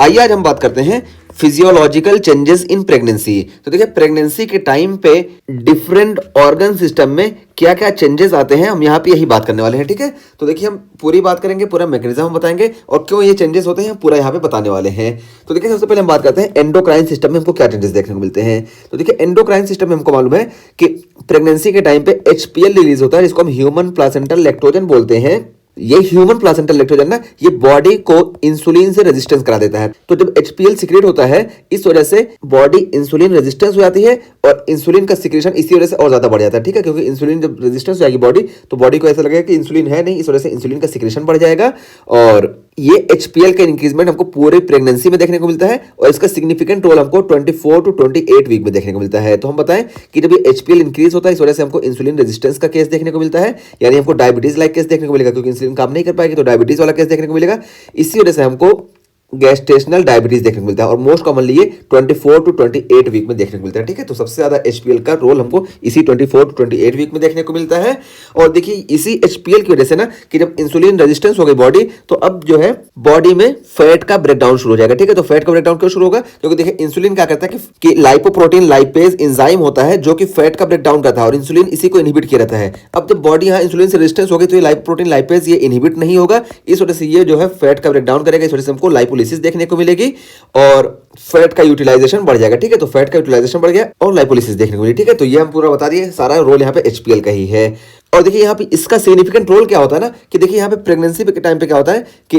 आइए आज हम बात करते हैं फिजियोलॉजिकल चेंजेस इन प्रेगनेंसी। तो देखिए प्रेगनेंसी के टाइम पे डिफरेंट ऑर्गन सिस्टम में क्या क्या चेंजेस आते हैं, हम यहाँ पे यही बात करने वाले हैं। ठीक है, तो देखिए हम पूरी बात करेंगे, पूरा मैकेनिज्म हम बताएंगे और क्यों ये चेंजेस होते हैं हम पूरा यहाँ पे बताने वाले हैं। तो देखिए सबसे पहले हम बात करते हैं एंडोक्राइन सिस्टम में हमको क्या चेंजेस देखने को मिलते हैं। तो देखिए एंडोक्राइन सिस्टम में हमको मालूम है कि प्रेगनेंसी के टाइम पे HPL रिलीज होता है, जिसको हम ह्यूमन प्लासेंटल लैक्टोजन बोलते हैं। ये ह्यूमन प्लासेंटल लैक्टोजन ना, ये बॉडी को इंसुलिन से रेजिस्टेंस करा देता है। तो जब HPL सिक्रेट होता है, इस वजह से बॉडी इंसुलिन रेजिस्टेंस हो जाती है और इंसुलिन का सिक्रेशन इसी वजह से और ज्यादा बढ़ जाता है। ठीक है, क्योंकि इंसुलिन जब रेजिस्टेंस हो जाएगी बॉडी, तो बॉडी को ऐसा लगेगा कि इंसुलिन है नहीं, इस वजह से इंसुलिन का सिक्रेशन बढ़ जाएगा और ये HPL का इंक्रीजमेंट हमको पूरे प्रेगनेंसी में देखने को मिलता है और इसका सिग्निफिकेंट रोल हमको 24 to 28 वीक में देखने को मिलता है। तो हम बताएं कि जब ये HPL इंक्रीज होता है, इस वजह से हमको इंसुलिन रेजिस्टेंस का केस देखने को मिलता है, यानी हमको डायबिटीज लाइक केस देखने को मिलेगा, क्योंकि इंसुलिन काम नहीं कर पाएगी तो डायबिटीज वाला केस देखने को मिलेगा। इसी वजह से हमको गैस्ट्रेशनल डायबिटीज देखने को मिलता है और मोस्ट कॉमनली ये 24 to 28 वीक में देखने को मिलता है। ठीक है, तो सबसे ज्यादा HPL का रोल हमको इसी 24 to 28 वीक में देखने को मिलता है। और देखिए इसी HPL की वजह से ना, कि जब इंसुलिन रेजिस्टेंस हो गई बॉडी, तो अब जो है बॉडी में फैट का ब्रेकडाउन शुरू हो जाएगा। ठीक है, तो फैट का ब्रेकडाउन क्यों शुरू होगा? क्योंकि देखिए इंसुलिन क्या करता है कि लाइपोप्रोटीन लाइपेज एंजाइम होता है जो कि फैट का ब्रेकडाउन करता है और इंसुलिन इसी को इनहिबिट किया रहता है। अब जब बॉडी यहाँ इंसुलिन से रेजिस्टेंस हो गई तो ये लाइपोप्रोटीन लाइपेज ये इनहिबिट नहीं होगा, इस वजह से ये जो है फैट का ब्रेकडाउन करेगा, इस वजह से हमको लाइपोलिसिस देखने को मिलेगी और फैट का यूटिलाइजेशन बढ़ जाएगा। ठीक है, तो फैट का यूटिलाइजेशन बढ़ गया और लाइपोलिसिस देखने को मिली। ठीक है, तो ये हम पूरा बता दिए, सारा रोल यहाँ पे HPL का ही है। और देखिए यहाँ पे इसका सिग्निफिकेंट रोल क्या होता है ना, कि देखिए यहाँ पे प्रेगनेंसी के टाइम पे क्या होता है कि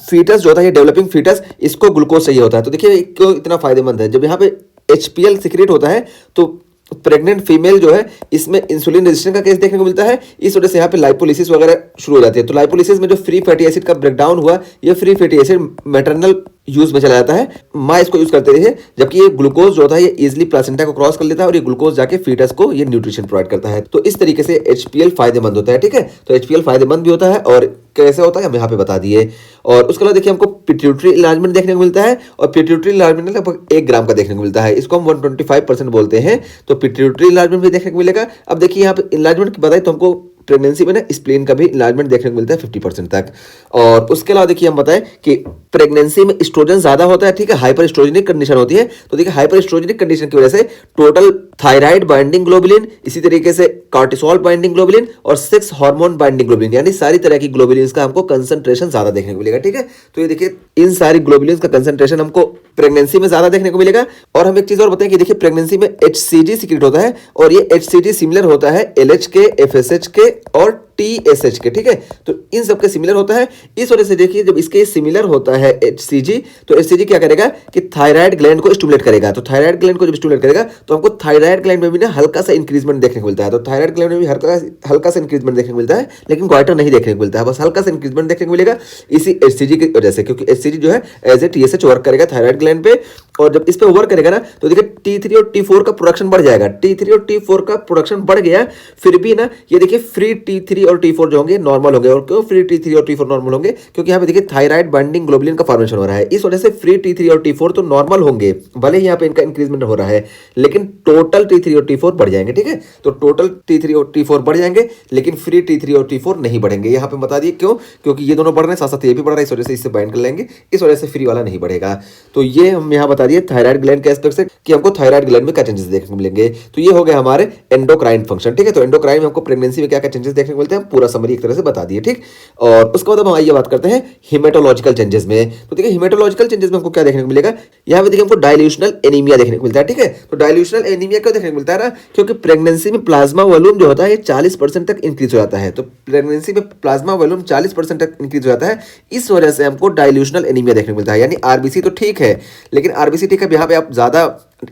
फीटस जो होता है, ये डेवलपिंग फीटस, इसको ग्लूकोज चाहिए होता है। तो देखिए क्यों इतना फायदेमंद है, जब यहाँ पे HPL सिक्रेट होता है तो प्रेग्नेंट फीमेल जो है इसमें इंसुलिन रेजिस्टेंस का केस देखने को मिलता है, इस वजह से यहाँ पे लाइपोलिसिस वगैरह शुरू हो जाती है। तो लाइपोलिसिस में जो फ्री फैटी एसिड का ब्रेकडाउन हुआ, ये free fatty acid maternal use में चला जाता है, माँ इसको यूज करते रहे, जबकि ये ग्लूकोज जो होता है ये इजिली प्लासेंटा को क्रॉस कर लेता है और ये ग्लूकोज जाके फीटस को ये न्यूट्रिशन प्रोवाइड करता है। तो इस तरीके से HPL फायदेमंद होता है। ठीक है, तो HPL फायदेमंद भी होता है और कैसे होता है हम यहाँ पे बता दिए। और उसके बाद देखिए हमको पिट्यूटरी इलाजमेंट देखने को मिलता है और पिट्यूटरी इलाजमेंट लगभग 1 ग्राम का देखने को मिलता है, इसको हम 125% बोलते हैं। तो पिट्यूटरी इलाजमेंट भी देखने को मिलेगा। अब देखिए यहाँ पे इलाजमेंट की बताएं तो हमको प्रेगनेंसी में ना स्प्लीन का भी इलाजमेंट देखने को मिलता है 50% तक। और उसके अलावा देखिए हम बताएं कि प्रेगनेंसी में एस्ट्रोजन ज्यादा होता है। ठीक है, हाइपर एस्ट्रोजेनिक कंडीशन होती है। तो देखिए हाइपर एस्ट्रोजेनिक कंडीशन की वजह से टोटल थायराइड बाइंडिंग ग्लोबुलिन, इसी तरीके से कॉर्टिसोल बाइंडिंग ग्लोबुलिन और 6 हार्मोन बाइंडिंग ग्लोबुलिन, यानी सारी तरह की ग्लोबुलिन का हमको कंसंट्रेशन ज्यादा देखने को मिलेगा। ठीक है, तो ये देखिए इन सारी ग्लोबुलिन का कंसंट्रेशन हमको प्रेगनेंसी में ज्यादा देखने को मिलेगा। और हम एक चीज और बताएं कि देखिए प्रेगनेंसी में HCG सीक्रेट होता है और ये HCG सिमिलर होता है LH के, FSH के और TSH के। ठीक है, तो इन सबके सिमिलर होता है, इस वजह से देखिए जब इसके सिमिलर होता है HCG, तो HCG क्या करेगा कि थायराइड ग्लैंड को स्टिमुलेट करेगा। तो थायराइड ग्लैंड को जब स्टिमुलेट करेगा तो हमको थायराइड ग्लैंड में भी ना हल्का सा इंक्रीजमेंट देखने को मिलता है। तो थायराइड ग्लैंड में भी हल्का सा इंक्रीजमेंट देखने को मिलता है, लेकिन क्वार्टर नहीं देखने को मिलता है, बस हल्का सा इंक्रीजमेंट देखने को मिलेगा इसी HCG की वजह से, क्योंकि HCG जो है एज ए TSH वर्क करेगा थायराइड ग्लैंड पे। और जब इस पे वर्क करेगा ना तो देखिए T3 और T4 का प्रोडक्शन बढ़ जाएगा। T3 और T4 का प्रोडक्शन बढ़ गया, फिर भी ना ये देखिए फ्री T3 और T4 जो होंगे नॉर्मल होंगे। और क्यों फ्री T3 और T4 नॉर्मल होंगे? क्योंकि यहाँ पे देखिए थायराइड बाइंडिंग ग्लोबुलिन का फॉर्मेशन हो रहा है, इस वजह से फ्री T3 और T4 तो नॉर्मल होंगे, भले ही यहाँ पे इनका इंक्रीजमेंट हो रहा है, लेकिन टोटल T3 और T4 बढ़ जाएंगे। ठीक है, तो टोटल T3 और T4 बढ़ जाएंगे, लेकिन फ्री T3 और T4 नहीं बढ़ेंगे। यहाँ पे बता दिए क्यों, क्योंकि ये दोनों बढ़ रहे हैं, साथ साथ ये भी बढ़ रहा है, इस वजह से इससे बाइंड कर लेंगे, इस वजह से फ्री वाला नहीं बढ़ेगा। तो ये हम यहाँ बता दिए थायराइड ग्लैंड के एस्पेक्ट से कि हमको थायराइड ग्लैंड में क्या चेंजेस देखने को मिलेंगे। तो ये हो गए हमारे एंडोक्राइन फंक्शन। ठीक है, तो एंडोक्राइन में हमको प्रेगनेंसी में क्या क्या चेंजेस देखने को मिलते हैं, पूरा समरी एक तरह से बता दिए। ठीक, और उसके बाद हम आइए बात करते हैं हिमेटोलॉजिकल चेंजेस में। तो देखिए हिमेटोलॉजिकल चेंजेस में हमको क्या देखने को मिलेगा, यहाँ पे देखिए हमको डाइल्यूशनल एनीमिया देखने को मिलता है। ठीक है, तो डाइल्यूशनल एनीमिया क्यों देखने को मिलता है ना, क्योंकि प्रेगनेंसी में प्लाज्मा वॉल्यूम जो होता है 40% तक इंक्रीज हो जाता है। तो प्रेगनेंसी में प्लाज्मा वॉल्यूम 40% तक इंक्रीज हो जाता है, इस वजह से हमको डाइल्यूशनल एनीमिया देखने को मिलता है। यानी RBC तो ठीक है, लेकिन RBC ठीक है, यहाँ पे आप ज्यादा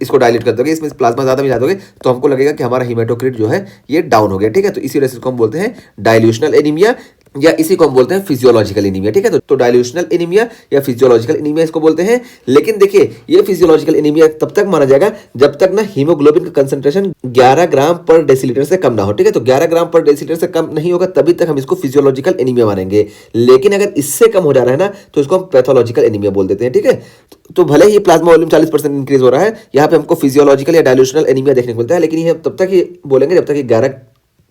इसको डायलेट कर दोगे, इसमें प्लाज्मा ज्यादा मिला दोगे तो हमको लगेगा कि हमारा हीमेटोक्रिट जो है ये डाउन हो गया। ठीक है, तो इसी वजह से इसको हम बोलते हैं डाइल्यूशनल एनीमिया, या इसी को हम बोलते हैं फिजियोलॉजिकल एनीमिया। ठीक है, तो डाइल्यूशनल एनीमिया या फिजियोलॉजिकल एनीमिया इसको बोलते हैं। लेकिन देखिए ये फिजियोलॉजिकल एनीमिया तब तक माना जाएगा जब तक ना हीमोग्लोबिन का कंसंट्रेशन 11 ग्राम पर डेसीलीटर से कम ना हो। ठीक है, तो 11 ग्राम पर डेसीलीटर से कम नहीं होगा तभी तक हम इसको फिजियोलॉजिकल एनीमिया मानेंगे। लेकिन अगर इससे कम हो जा रहा है ना तो इसको हम पैथोलॉजिकल एनीमिया बोल देते हैं। ठीक है, तो भले ही प्लाज्मा वॉल्यूम 40% इंक्रीज हो रहा है, यहाँ पे हमको फिजियोलॉजिकल या डाइल्यूशनल एनीमिया देखने को मिलता है, लेकिन ये तब तक ही बोलेंगे जब तक 11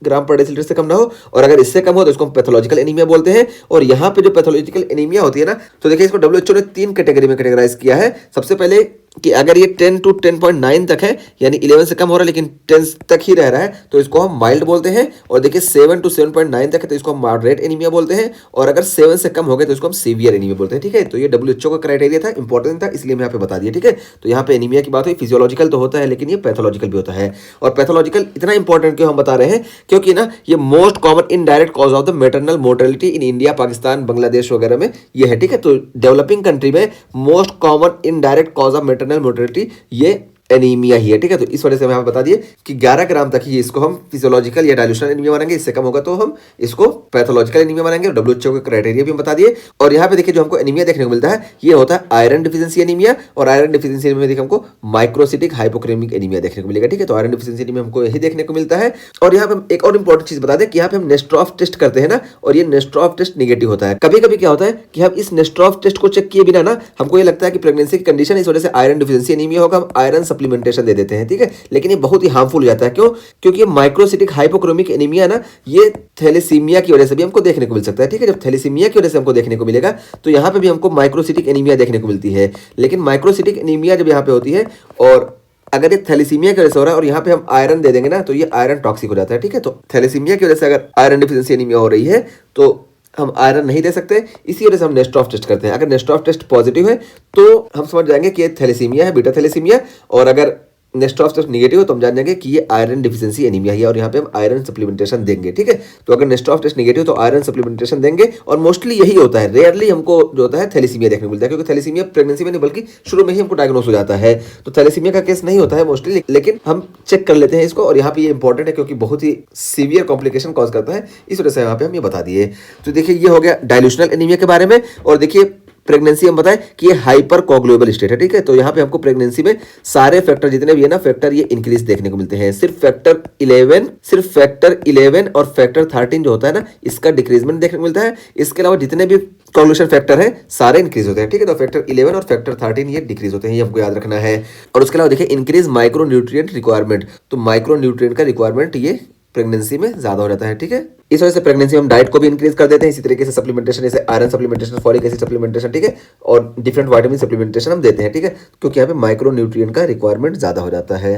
ग्राम पर डेसिलीटर से कम ना हो, और अगर इससे कम हो तो इसको हम पैथोलॉजिकल एनीमिया बोलते हैं। और यहाँ पे जो पैथोलॉजिकल एनीमिया होती है ना, तो देखिए इसको डब्ल्यूएचओ ने 3 कैटेगरी में कैटेगराइज किया है। सबसे पहले कि अगर ये 10 to 10.9 तक है, यानी 11 से कम हो रहा है लेकिन 10 तक ही रह रहा है, तो इसको हम माइल्ड बोलते हैं। और देखिए 7 to 7.9 तक है तो इसको हम मॉडरेट एनीमिया बोलते हैं। और अगर 7 से कम हो गए तो इसको हम सीवियर एनीमिया बोलते हैं। ठीक है, तो ये डब्ल्यूएचओ का क्राइटेरिया था, इंपॉर्टेंट था, इसलिए मैं यहाँ पे बता दिया। ठीक है, तो यहाँ पे एनीमिया की बात हुई, फिजियोलॉजिकल तो होता है लेकिन ये पैथोलॉजिकल भी होता है। और पैथोलॉजिकल इतना इंपॉर्टेंट क्यों हम बता रहे हैं, क्योंकि ना ये most common indirect cause of the maternal mortality in India, Pakistan, Bangladesh वगैरह में ये है। ठीक है, तो डेवलपिंग कंट्री में most common indirect cause of maternal mortality ये एनीमिया ही है। ठीक है, तो इस वजह से हम यहाँ बता दिए कि 11 ग्राम तक ही इसको हम फिजियोलॉजिकल या डाइल्यूशनल एनीमिया मानेंगे, इससे कम होगा तो हम इसको पैथोलॉजिकल एनीमिया मानेंगे। डब्ल्यूएचओ के क्राइटेरिया भी हम बता दिए। और यहाँ पे देखिए जो हमको एनीमिया देखने को मिलता है ये होता है आयरन डिफिशिएंसी एनीमिया। और आयरन डिफिशिएंसी एनीमिया देखिए हमको माइक्रोसिटिक हाइपोक्रेमिक एनीमिया देखने को मिलेगा। ठीक है, तो आयरन डिफिशिएंसी एनीमिया हमको यही देखने को मिलता है। और यहाँ पे हम एक और इंपॉर्टेंट चीज बता दें कि यहाँ पे हम नेस्ट्रॉफ टेस्ट करते हैं ना, और ये नेस्ट्रॉफ टेस्ट निगेटिव होता है। कभी कभी क्या होता है कि हम इस नेस्ट्रॉफ टेस्ट को चेक किए बिना ना, हमको ये लगता है कि प्रेगनेंसी की कंडीशन इस वजह से आयरन डिफिशिएंसी एनीमिया होगा, हम आयरन सप्लीमेंटेशन दे देते हैं। ठीक है, लेकिन ये बहुत ही हार्मफुल हो जाता है। क्यों? क्योंकि ये माइक्रोसिटिक हाइपोक्रोमिक एनीमिया ना, ये थैलेसीमिया की वजह से भी हमको देखने को मिल सकता है। ठीक है, जब थैलेसीमिया की वजह से हमको देखने को मिलेगा तो यहाँ पे भी हमको माइक्रोसिटिक एनीमिया देखने को मिलती है। लेकिन माइक्रोसिटिक एनीमिया जब यहाँ पे होती है और अगर ये थैलेसीमिया की वजह से हो रहा है और यहाँ पे हम आयरन दे देंगे ना, तो ये आयरन टॉक्सिक हो जाता है। ठीक है, तो थैलेसीमिया की वजह से अगर आयरन डिफिशिएंसी एनीमिया हो रही है तो हम आयरन नहीं दे सकते, इसी वजह से हम नेस्ट्रॉफ टेस्ट करते हैं। अगर नेस्ट्रॉफ टेस्ट पॉजिटिव है तो हम समझ जाएंगे कि ये थैलेसीमिया है, बीटा थैलेसीमिया। और अगर नेस्ट्रॉफ टेस्ट निगेटिव हो तो हम जान जाएंगे कि ये आयरन डिफिशिएंसी एनीमिया है और यहाँ पे हम आयरन सप्लीमेंटेशन देंगे। ठीक है, तो अगर नेस्ट्रॉफ टेस्ट निगेटिव तो आयरन सप्लीमेंटेशन देंगे। और मोस्टली यही होता है, रेयरली हमको जो होता है थैलेसीमिया देखने को मिलता है, क्योंकि थैलेसीमिया प्रेगनेंसी में नहीं बल्कि शुरू में ही हमको डायग्नोस हो जाता है। तो थैलेसीमिया का केस नहीं होता है मोस्टली, लेकिन हम चेक कर लेते हैं इसको। और यहाँ पे ये इंपॉर्टेंट है क्योंकि बहुत ही सीवियर कॉम्प्लिकेशन कॉज करता है, इस वजह से यहाँ पे हम ये बता दिए। तो देखिए ये हो गया डाइल्यूशनल एनीमिया के बारे में। और देखिए प्रेगनेंसी हम बताएं कि ये हाइपर कोगुलेबल स्टेट है। ठीक है, तो यहाँ पे हमको प्रेगनेंसी में सारे फैक्टर जितने भी है ना फैक्टर, ये इंक्रीज देखने को मिलते हैं। सिर्फ फैक्टर 11 और फैक्टर 13 जो होता है ना, इसका डिक्रीजमेंट देखने को मिलता है। इसके अलावा जितने भी कोगुलेशन फैक्टर है सारे इंक्रीज होते हैं। ठीक है, तो फैक्टर 11 और फैक्टर 13 ये डिक्रीज होते हैं, ये हमको याद रखना है। और उसके अलावा देखिए इंक्रीज माइक्रो न्यूट्रिएंट रिक्वायरमेंट, तो माइक्रो न्यूट्रिएंट का रिक्वायरमेंट ये प्रेगनेंसी में ज्यादा हो जाता है। ठीक है, इस वजह से प्रेगनेंसी में हम डाइट को भी इंक्रीज कर देते हैं। इसी तरीके से सप्लीमेंटेशन, जैसे iron supplementation, folic acid supplementation, ठीक है, और डिफरेंट विटामिन सप्लीमेंटेशन हम देते हैं। ठीक है, क्योंकि यहाँ पे माइक्रो न्यूट्रिएंट का रिक्वायरमेंट ज्यादा हो जाता है।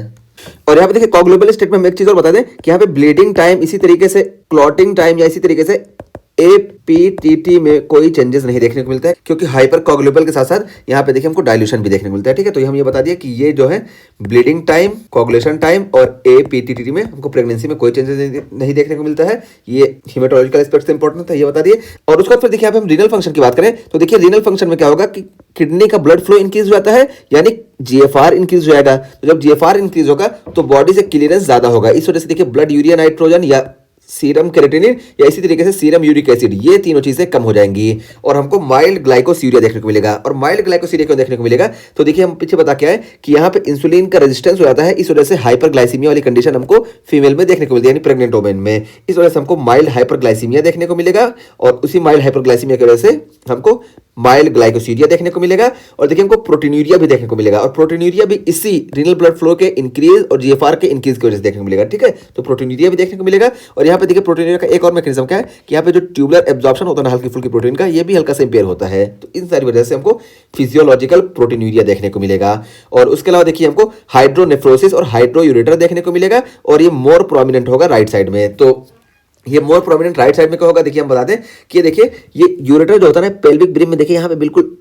और यहाँ पे देखिए कोगुलेबल स्टेट में हम एक चीज और बता दें कि यहाँ पे ब्लीडिंग टाइम, इसी तरीके से क्लॉटिंग टाइम या इसी तरीके से एपीटीटी में कोई चेंजेस नहीं देखने को मिलता है, क्योंकि हाइपर कोगुलेबल के साथ साथ यहाँ पे देखिए हमको डाइल्यूशन भी देखने को मिलता है। ठीक है, तो हम ये बता दिया कि ये जो है ब्लीडिंग टाइम, कोगुलेशन टाइम और एपीटीटी में हमको प्रेगनेंसी में कोई चेंजेस नहीं देखने को मिलता है। ये हिमेटोलॉजिकल एस्पेक्ट से इंपॉर्टेंट था, ये बता दिए। और उसके बाद फिर देखिए यहाँ पे हम रीनल फंक्शन की बात करें तो देखिए रीनल फंक्शन में क्या होगा कि किडनी का ब्लड फ्लो इंक्रीज हो जाता है, यानी जीएफआर इंक्रीज हो जाएगा। तो जब जीएफआर इंक्रीज होगा तो बॉडी से क्लियरेंस ज्यादा होगा। इस वजह से देखिए ब्लड यूरिया नाइट्रोजन या सीरम क्रेटिनिन या इसी तरीके से सीरम यूरिक एसिड, ये तीनों चीजें कम हो जाएंगी और हमको माइल्ड ग्लाइकोसीरिया देखने को मिलेगा। और माइल्ड ग्लाइकोसीरिया क्यों देखने को मिलेगा, तो देखिए हम पीछे बता के आए कि यहाँ पे इंसुलिन का रेजिस्टेंस हो जाता है, इस वजह से हाइपरग्लाइसीमिया वाली कंडीशन हमको फीमेल में देखने को मिलती है, यानी प्रेग्नेंट वुमेन में। इस वजह से हमको माइल्ड हाइपरग्लाइसीमिया देखने को मिलेगा और उसी माइल्ड हाइपरग्लाइसीमिया की वजह से हमको माइल्ड ग्लाइकोसीरिया देखने को मिलेगा। और देखिए हमको प्रोटीनूरिया भी देखने को मिलेगा, और प्रोटीनूरिया भी इसी रीनल ब्लड फ्लो के इंक्रीज और जीएफआर के इंक्रीज की वजह से देखने को मिलेगा। ठीक है, तो प्रोटीनूरिया भी देखने को मिलेगा। और यहाँ पे देखिए प्रोटीनूरिया का एक और मैकेनिज्म क्या है कि यहाँ पे जो ट्यूबुलर एब्जॉर्प्शन होता है हल्की फुल्की प्रोटीन का, ये भी हल्का सा इंपेयर होता है। तो इन सारी वजह से हमको फिजियोलॉजिकल प्रोटीनूरिया देखने को मिलेगा। और उसके अलावा देखिए हमको हाइड्रोनेफ्रोसिस और हाइड्रोयूरेटर देखने को मिलेगा, और ये मोर प्रोमिनेंट होगा राइट साइड में। तो ये मोर प्रोमिनेंट राइट साइड में क्या होगा, देखिए हम बता दें कि देखिए ये यूरेटर जो होता है ना पेल्विक ब्रिम में, देखिए यहाँ पे बिल्कुल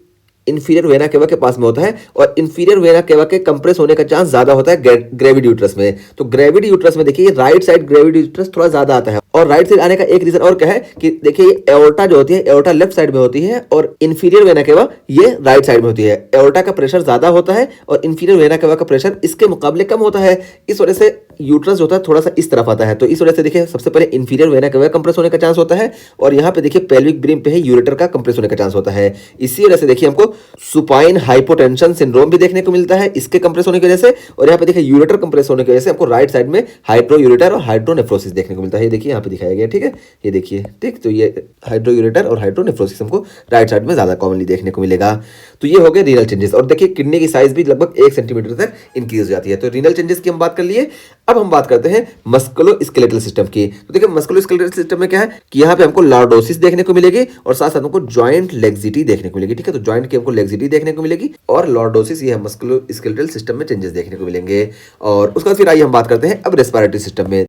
इंफीरियर वेना केवा के पास में होता है, और इंफीरियर वेना केवा के कंप्रेस होने का चांस ज्यादा होता है ग्रेविड यूट्रस में। तो ग्रेविड यूट्रस में देखिए राइट साइड ग्रेविड यूट्रस थोड़ा ज्यादा आता है। और राइट साइड आने का एक रीजन और क्या है कि देखिए एओर्टा जो होती है, एओर्टा लेफ्ट साइड में होती है और इंफीरियर वेना केवा ये राइट साइड में होती है। एओर्टा का प्रेशर ज्यादा होता है और इंफीरियर वेना केवा का प्रेशर इसके मुकाबले कम होता है। इस वजह से यूट्रस होता है थोड़ा सा इस तरफ आता है। तो इस वजह से देखिए सबसे पहले इंफीरियर वेना केवा कंप्रेस होने का चांस होता है, और यहाँ पे देखिए पेल्विक ब्रिम पे ही यूरेटर का कंप्रेस होने का चांस होता है। इसी वजह से देखिए हमको सुपाइन हाइपोटेंशन सिंड्रोम भी देखने को मिलता है इसके कंप्रेस होने की वजह से। और यहाँ पे देखिए यूरेटर कंप्रेस होने की वजह से हमको राइट साइड में हाइड्रोयूरेटर और हाइड्रोनेफ्रोसिस देखने को मिलता है। ये देखिए यहाँ पे दिखाया गया, ठीक है, ये देखिए, ठीक। तो ये हाइड्रोयूरेटर और हाइड्रोनेफ्रोसिस हमको राइट साइड में ज्यादा कॉमनली देखने को मिलेगा। तो ये हो गए रीनल चेंजेस। और देखिए किडनी की साइज भी लगभग 1 सेंटीमीटर तक इंक्रीज हो जाती है। तो रीनल चेंजेस की हम बात कर लिए। अब हम बात करते हैं मस्कुलोस्केलेटल सिस्टम की। तो देखिए मस्कुलोस्केलेटल सिस्टम में क्या है कि यहाँ पे हमको लॉर्डोसिस देखने को मिलेगी और साथ साथ हमको जॉइंट लेग्जिटी देखने को मिलेगी। ठीक है, तो जॉइंट की हमको लेग्जिटी देखने को मिलेगी और लॉर्डोसिस, ये मस्कुलोस्केलेटल सिस्टम में चेंजेस देखने को मिलेंगे। और उसके बाद फिर आइए हम बात करते हैं अब रेस्पिरेटरी सिस्टम में।